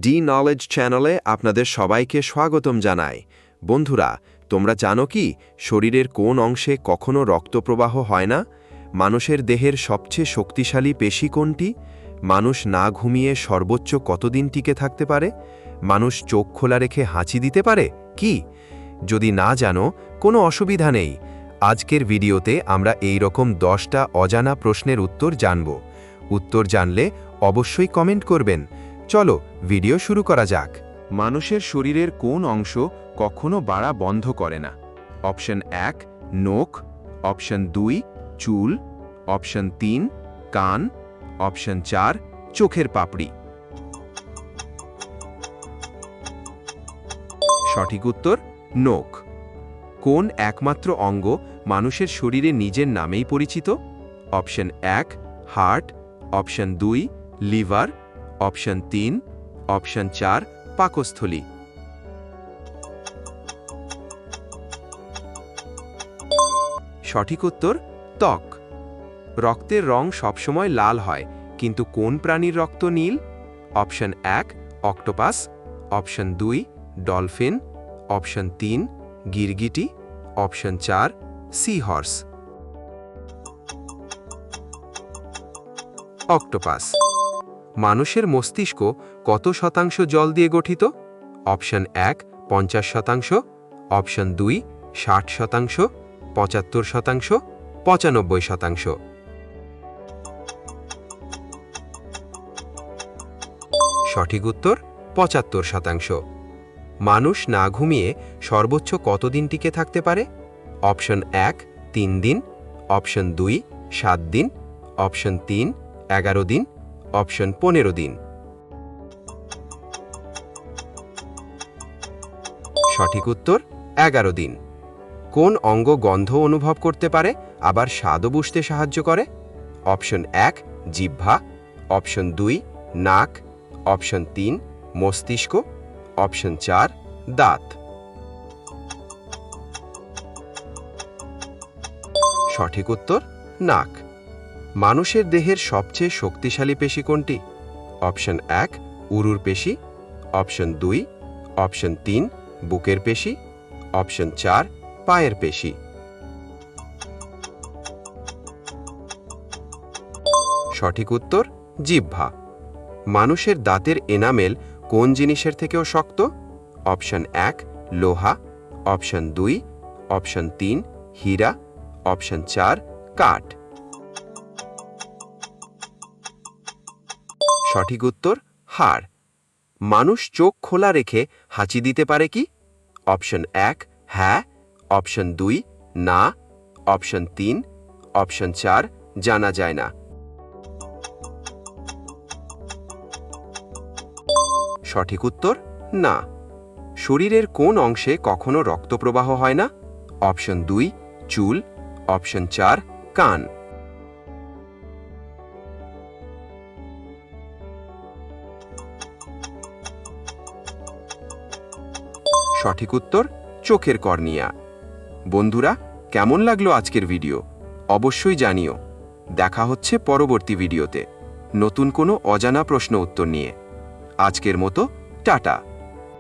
D knowledge চ্যানেলে আপনাদের সবাইকে স্বাগতম জানাই। বন্ধুরা, তোমরা জানো কি শরীরের কোন অংশে কখনো রক্তপ্রবাহ হয় না? মানুষের দেহের সবচেয়ে শক্তিশালী পেশি কোনটি? মানুষ না ঘুমিয়ে সর্বোচ্চ কতদিন টিকে থাকতে পারে? মানুষ চোখ খোলা রেখে হাঁচি দিতে পারে কি? যদি না জানো, কোনো অসুবিধা নেই। আজকের ভিডিওতে আমরা এই রকম 10টা অজানা প্রশ্নের উত্তর জানব। উত্তর জানলে অবশ্যই কমেন্ট করবেন। চলো ভিডিও শুরু করা যাক। মানুষের শরীরের কোন অংশ কখনো বাড়া বন্ধ করে না? অপশন 1 নখ, অপশন 2 চুল, অপশন 3 কান, অপশন 4 চোখের পাপড়ি। সঠিক উত্তর নখ। কোন একমাত্র অঙ্গ মানুষের শরীরে নিজের নামেই পরিচিত? Option 1 heart, option 2 liver, option 3 option 4 পাকস্থলী। সঠিক উত্তর ত্বক। রক্তের রং সবসময় লাল হয়, কিন্তু কোন প্রাণীর রক্ত নীল? Option 1 octopus, option 2 dolphin, option 3 গিরগিটি, অপশন 4 সি হর্স। অক্টোপাস। মানুষের মস্তিষ্ক কত শতাংশ জল দিয়ে গঠিত? Option 1 50%, option 2 60%, 75%, 95%। সঠিক উত্তর 75%। মানুষ না ঘুমিয়ে সর্বোচ্চ কতদিন টিকে থাকতে পারে? অপশন 1 3 দিন, অপশন 2 7 দিন, অপশন 3 11 দিন, অপশন 15 দিন। সঠিক উত্তর 11 দিন। কোন অঙ্গ গন্ধ অনুভব করতে পারে আবার স্বাদও বুঝতে সাহায্য করে? অপশন 1 জিহ্বা, অপশন 2 নাক, অপশন 3 মস্তিষ্ক, অপশন 4 দাঁত। সঠিক উত্তর নাক। মানুষের দেহের সবচেয়ে শক্তিশালী পেশি কোনটি? অপশন 1 উরুর পেশি, অপশন 2 অপশন 3 বুকের পেশি, অপশন 4 পায়ের পেশি। সঠিক উত্তর জিহ্বা। মানুষের দাঁতের এনামেল কোন জিনিসের থেকেও শক্ত? অপশন 1 লোহা, অপশন 2 অপশন 3 হীরা, অপশন 4 কাঠ। সঠিক উত্তর হাড়। মানুষ চোখ খোলা রেখে হাঁচি দিতে পারে কি? অপশন 1 হ্যাঁ, অপশন 2 না, অপশন 3 অপশন 4 জানা যায় না। সঠিক উত্তর না। শরীরের কোন অংশে কখনো রক্তপ্রবাহ হয় না? অপশন 2 চুল, অপশন 4 কান। সঠিক উত্তর চোখের কর্নিয়া। বন্ধুরা, কেমন লাগলো আজকের ভিডিও? অবশ্যই জানিও। দেখা হচ্ছে পরবর্তী ভিডিওতে নতুন কোনো অজানা প্রশ্ন উত্তর নিয়ে। আজকের মতো টাটা।